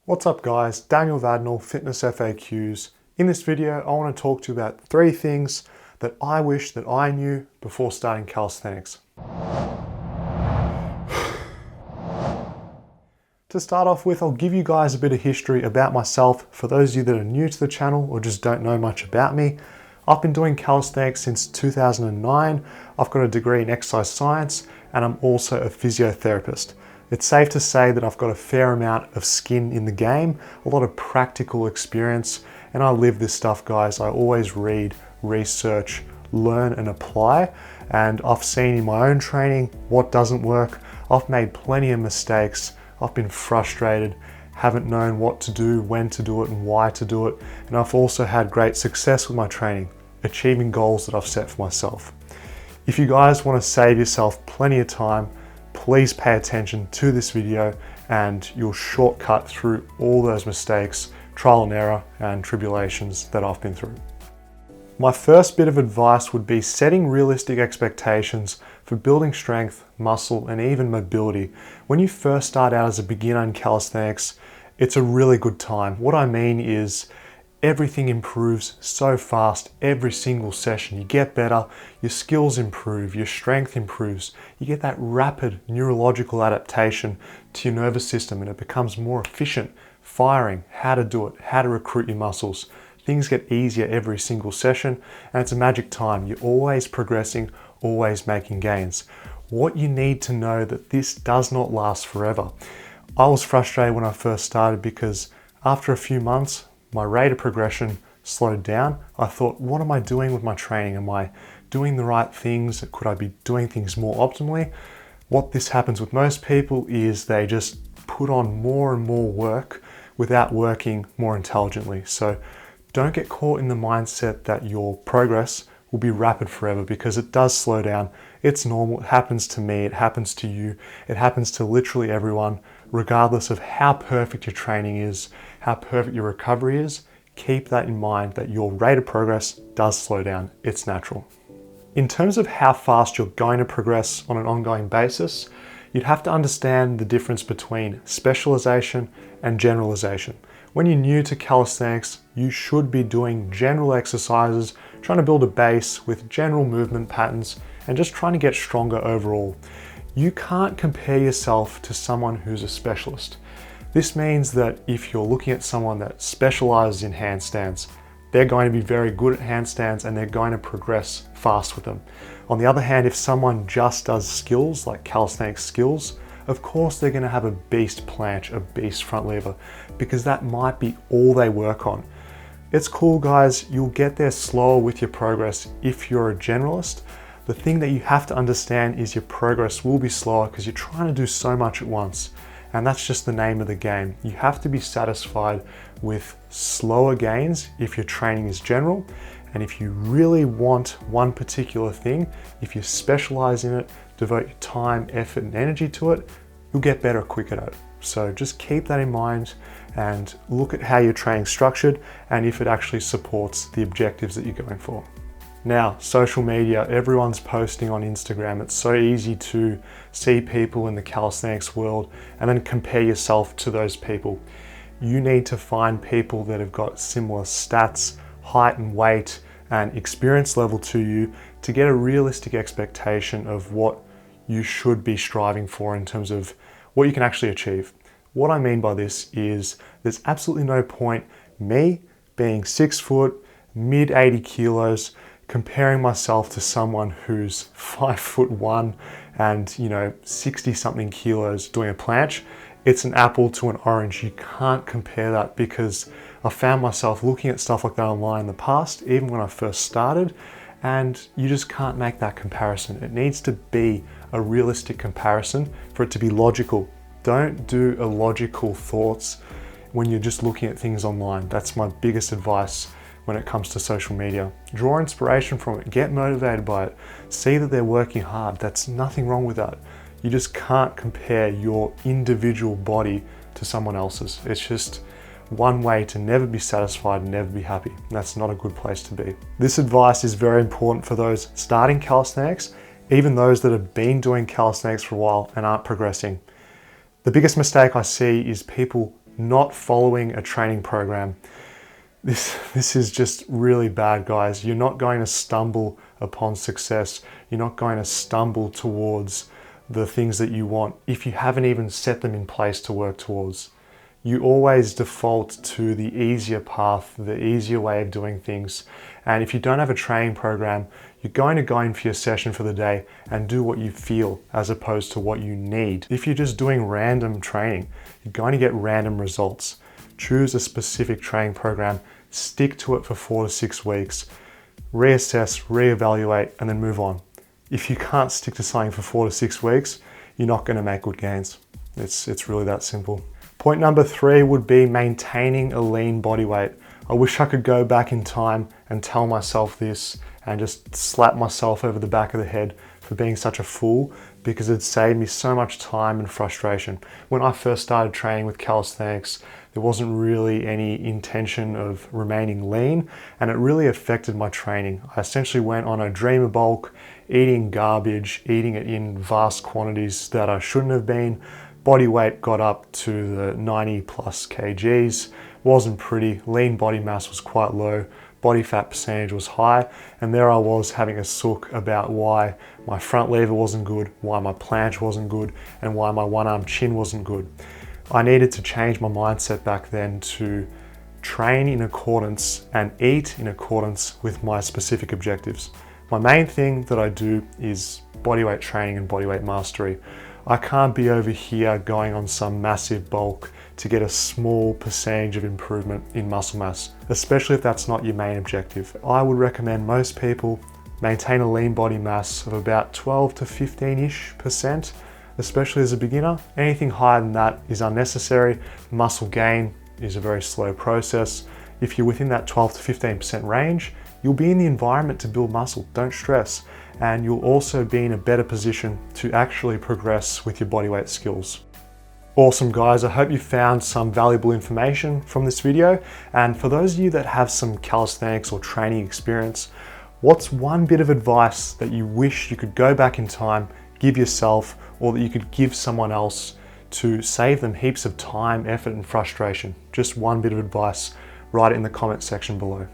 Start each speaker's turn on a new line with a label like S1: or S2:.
S1: What's up guys, Daniel Vadnal, FitnessFAQs. In this video, I want to talk to you about 3 things that I wish that I knew before starting calisthenics. To start off with, I'll give you guys a bit of history about myself for those of you that are new to the channel or just don't know much about me. I've been doing calisthenics since 2009. I've got a degree in exercise science and I'm also a physiotherapist. It's safe to say that I've got a fair amount of skin in the game, a lot of practical experience, and I live this stuff, guys. I always read, research, learn and apply, and I've seen in my own training what doesn't work. I've made plenty of mistakes. I've been frustrated, haven't known what to do, when to do it and why to do it, and I've also had great success with my training, achieving goals that I've set for myself. If you guys want to save yourself plenty of time, please pay attention to this video and you'll shortcut through all those mistakes, trial and error and tribulations that I've been through. My first bit of advice would be setting realistic expectations for building strength, muscle and even mobility. When you first start out as a beginner in calisthenics, it's a really good time. What I mean is everything improves so fast every single session. You get better, your skills improve, your strength improves. You get that rapid neurological adaptation to your nervous system and it becomes more efficient, firing, how to do it, how to recruit your muscles. Things get easier every single session and it's a magic time. You're always progressing, always making gains. What you need to know that this does not last forever. I was frustrated when I first started because after a few months, my rate of progression slowed down. I thought, what am I doing with my training? Am I doing the right things? Could I be doing things more optimally? What this happens with most people is they just put on more and more work without working more intelligently. So don't get caught in the mindset that your progress will be rapid forever because it does slow down. It's normal. It happens to me. It happens to you. It happens to literally everyone, regardless of how perfect your training is, how perfect your recovery is. Keep that in mind that your rate of progress does slow down. It's natural. In terms of how fast you're going to progress on an ongoing basis, you'd have to understand the difference between specialization and generalization. When you're new to calisthenics, you should be doing general exercises, trying to build a base with general movement patterns and just trying to get stronger overall. You can't compare yourself to someone who's a specialist. This means that if you're looking at someone that specializes in handstands, they're going to be very good at handstands and they're going to progress fast with them. On the other hand, if someone just does skills like calisthenics skills, of course they're going to have a beast planche, a beast front lever, because that might be all they work on. It's cool, guys. You'll get there slower with your progress if you're a generalist. The thing that you have to understand is your progress will be slower because you're trying to do so much at once. And that's just the name of the game. You have to be satisfied with slower gains if your training is general. And if you really want one particular thing, if you specialize in it, devote your time, effort, and energy to it, you'll get better quicker at it. So just keep that in mind and look at how your training's structured and if it actually supports the objectives that you're going for. Now, social media, everyone's posting on Instagram. It's so easy to see people in the calisthenics world and then compare yourself to those people. You need to find people that have got similar stats, height and weight and experience level to you to get a realistic expectation of what you should be striving for in terms of what you can actually achieve. What I mean by this is there's absolutely no point me being 6 foot, mid 80 kilos, comparing myself to someone who's 5'1" and 60 something kilos doing a planche. It's an apple to an orange. You can't compare that because I found myself looking at stuff like that online in the past, even when I first started, and you just can't make that comparison. It needs to be a realistic comparison for it to be logical. Don't do illogical thoughts when you're just looking at things online. That's my biggest advice when it comes to social media. Draw inspiration from it, get motivated by it, see that they're working hard. That's nothing wrong with that. You just can't compare your individual body to someone else's. It's just one way to never be satisfied and never be happy. That's not a good place to be. This advice is very important for those starting calisthenics, even those that have been doing calisthenics for a while and aren't progressing. The biggest mistake I see is people not following a training program. This is just really bad, guys. You're not going to stumble upon success. You're not going to stumble towards the things that you want if you haven't even set them in place to work towards. You always default to the easier path, the easier way of doing things. And if you don't have a training program, you're going to go in for your session for the day and do what you feel as opposed to what you need. If you're just doing random training, you're going to get random results. Choose a specific training program, stick to it for 4 to 6 weeks, reassess, reevaluate, and then move on. If you can't stick to something for 4 to 6 weeks, you're not going to make good gains. It's really that simple. Point number 3 would be maintaining a lean body weight. I wish I could go back in time and tell myself this and just slap myself over the back of the head for being such a fool, because it saved me so much time and frustration. When I first started training with calisthenics, there wasn't really any intention of remaining lean, and it really affected my training. I essentially went on a dreamer bulk, eating garbage, eating it in vast quantities that I shouldn't have been. Body weight got up to the 90 plus kgs, wasn't pretty, lean body mass was quite low, body fat percentage was high, and there I was having a sook about why my front lever wasn't good, why my planche wasn't good, and why my one arm chin wasn't good. I needed to change my mindset back then to train in accordance and eat in accordance with my specific objectives. My main thing that I do is bodyweight training and bodyweight mastery. I can't be over here going on some massive bulk to get a small percentage of improvement in muscle mass, especially if that's not your main objective. I would recommend most people maintain a lean body mass of about 12 to 15-ish%, especially as a beginner. Anything higher than that is unnecessary. Muscle gain is a very slow process. If you're within that 12 to 15% range, you'll be in the environment to build muscle, don't stress. And you'll also be in a better position to actually progress with your bodyweight skills. Awesome, guys. I hope you found some valuable information from this video. And for those of you that have some calisthenics or training experience, what's one bit of advice that you wish you could go back in time, give yourself, or that you could give someone else to save them heaps of time, effort, and frustration? Just one bit of advice. Write it in the comment section below.